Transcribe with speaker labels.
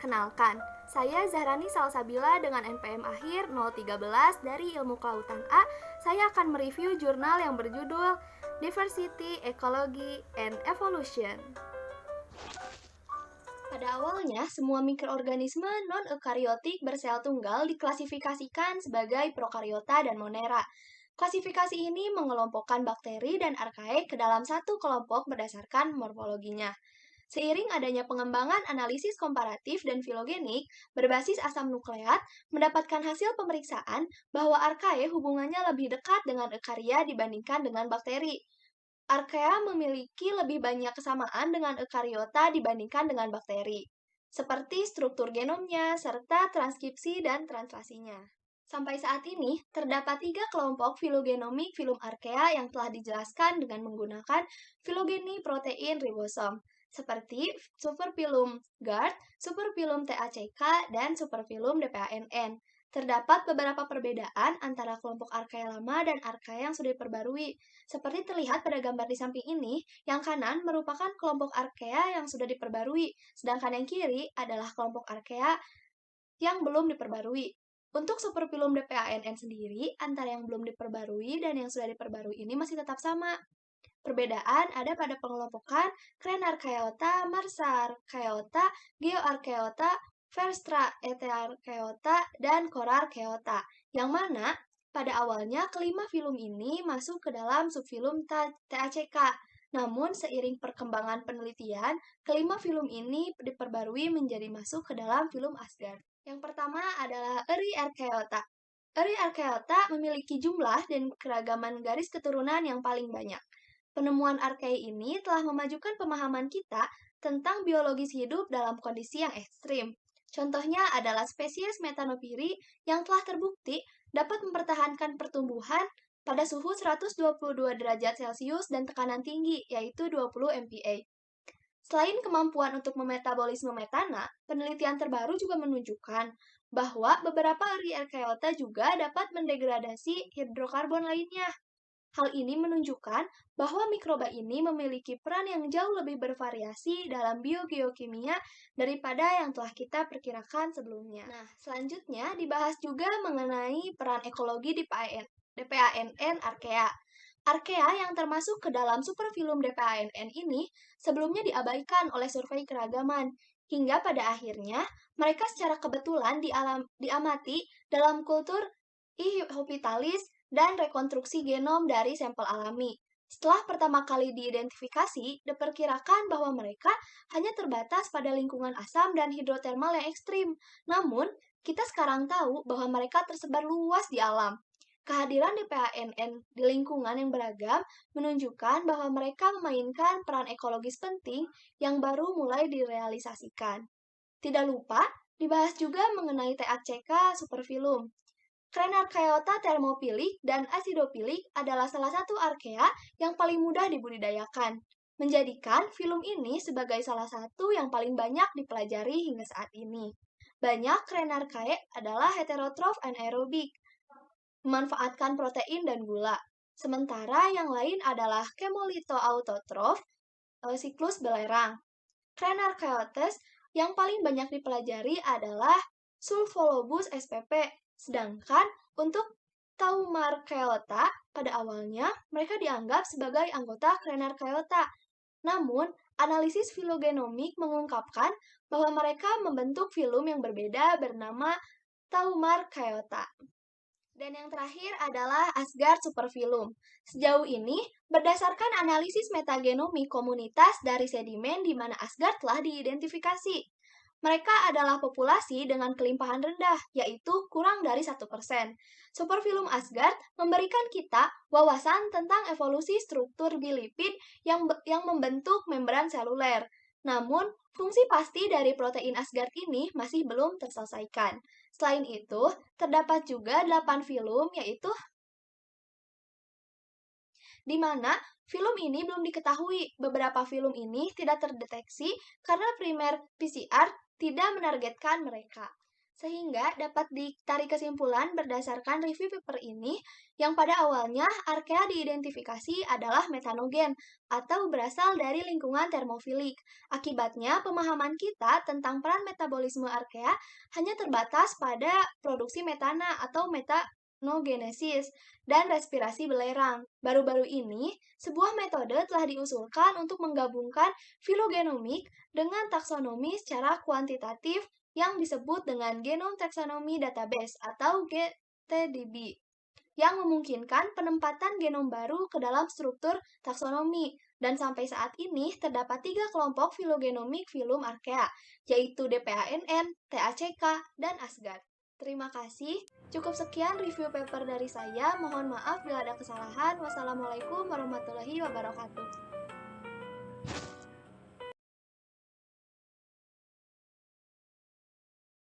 Speaker 1: Perkenalkan, saya Zahrani Salsabila dengan NPM akhir 013 dari Ilmu Kelautan A. Saya akan mereview jurnal yang berjudul Diversity, Ecology, and Evolution. Pada awalnya, semua mikroorganisme non-eukariotik bersel tunggal diklasifikasikan sebagai prokariota dan monera. Klasifikasi ini mengelompokkan bakteri dan arkae ke dalam satu kelompok berdasarkan morfologinya. Seiring adanya pengembangan analisis komparatif dan filogenik berbasis asam nukleat, mendapatkan hasil pemeriksaan bahwa arkae hubungannya lebih dekat dengan eukaria dibandingkan dengan bakteri. Archaea memiliki lebih banyak kesamaan dengan eukariota dibandingkan dengan bakteri, seperti struktur genomnya serta transkripsi dan translasinya. Sampai saat ini, terdapat 3 kelompok filogenomik filum Archaea yang telah dijelaskan dengan menggunakan filogeni protein ribosom, seperti superfilum GARD, superfilum TACK, dan superfilum DPANN. Terdapat beberapa perbedaan antara kelompok Archaea lama dan Archaea yang sudah diperbarui. Seperti terlihat pada gambar di samping ini, yang kanan merupakan kelompok Archaea yang sudah diperbarui, sedangkan yang kiri adalah kelompok Archaea yang belum diperbarui. Untuk superfilum DPANN sendiri, antara yang belum diperbarui dan yang sudah diperbarui ini masih tetap sama. Perbedaan ada pada pengelompokan Crenarchaeota, Marsarchaeota, Geoarchaeota, Verstraetearchaeota, dan Corarchaeota, yang mana pada awalnya kelima filum ini masuk ke dalam subfilum TACK. Namun, seiring perkembangan penelitian, kelima filum ini diperbarui menjadi masuk ke dalam filum Asgard. Yang pertama adalah Euryarchaeota. Euryarchaeota memiliki jumlah dan keragaman garis keturunan yang paling banyak. Penemuan archaea ini telah memajukan pemahaman kita tentang biologis hidup dalam kondisi yang ekstrim. Contohnya adalah spesies Methanophyri yang telah terbukti dapat mempertahankan pertumbuhan pada suhu 122 derajat Celcius dan tekanan tinggi, yaitu 20 MPa. Selain kemampuan untuk memetabolisme metana, penelitian terbaru juga menunjukkan bahwa beberapa Euryarchaeota juga dapat mendegradasi hidrokarbon lainnya. Hal ini menunjukkan bahwa mikroba ini memiliki peran yang jauh lebih bervariasi dalam biogeokimia daripada yang telah kita perkirakan sebelumnya. Nah, selanjutnya dibahas juga mengenai peran ekologi di DPANN Archaea. Archaea yang termasuk ke dalam superfilum DPANN ini sebelumnya diabaikan oleh survei keragaman, hingga pada akhirnya mereka secara kebetulan diamati dalam kultur E. hospitalis dan rekonstruksi genom dari sampel alami. Setelah pertama kali diidentifikasi, diperkirakan bahwa mereka hanya terbatas pada lingkungan asam dan hidrotermal yang ekstrim. Namun, kita sekarang tahu bahwa mereka tersebar luas di alam. Kehadiran DPANN di lingkungan yang beragam menunjukkan bahwa mereka memainkan peran ekologis penting yang baru mulai direalisasikan. Tidak lupa, dibahas juga mengenai TACK superfilum. Crenarchaeota thermophilic dan acidophilic adalah salah satu archaea yang paling mudah dibudidayakan, menjadikan filum ini sebagai salah satu yang paling banyak dipelajari hingga saat ini. Banyak Crenarchaea adalah heterotrof anaerobik, memanfaatkan protein dan gula. Sementara yang lain adalah chemolito-autotrof, siklus belerang. Crenarchaeotes yang paling banyak dipelajari adalah Sulfolobus spp. Sedangkan untuk Taumarchaeota, pada awalnya mereka dianggap sebagai anggota Crenarchaeota. Namun, analisis filogenomik mengungkapkan bahwa mereka membentuk filum yang berbeda bernama Taumarchaeota. Dan yang terakhir adalah Asgard superfilum. Sejauh ini, berdasarkan analisis metagenomik komunitas dari sedimen di mana Asgard telah diidentifikasi. Mereka adalah populasi dengan kelimpahan rendah, yaitu kurang dari 1%. Superfilum Asgard memberikan kita wawasan tentang evolusi struktur bilipid yang membentuk membran seluler. Namun, fungsi pasti dari protein Asgard ini masih belum terselesaikan. Selain itu, terdapat juga 8 filum, yaitu di mana filum ini belum diketahui. Beberapa filum ini tidak terdeteksi karena primer PCR tidak menargetkan mereka. Sehingga dapat ditarik kesimpulan berdasarkan review paper ini, yang pada awalnya Archaea diidentifikasi adalah metanogen atau berasal dari lingkungan termofilik. Akibatnya, pemahaman kita tentang peran metabolisme Archaea hanya terbatas pada produksi metana atau metanogenesis dan respirasi belerang. Baru-baru ini, sebuah metode telah diusulkan untuk menggabungkan filogenomik dengan taksonomi secara kuantitatif yang disebut dengan Genome Taxonomy Database atau GTDB, yang memungkinkan penempatan genom baru ke dalam struktur taksonomi. Dan sampai saat ini terdapat 3 kelompok filogenomik filum Archaea, yaitu DPANN, TACK, dan Asgard. Terima kasih. Cukup sekian review paper dari saya. Mohon maaf bila ada kesalahan. Wassalamualaikum warahmatullahi wabarakatuh.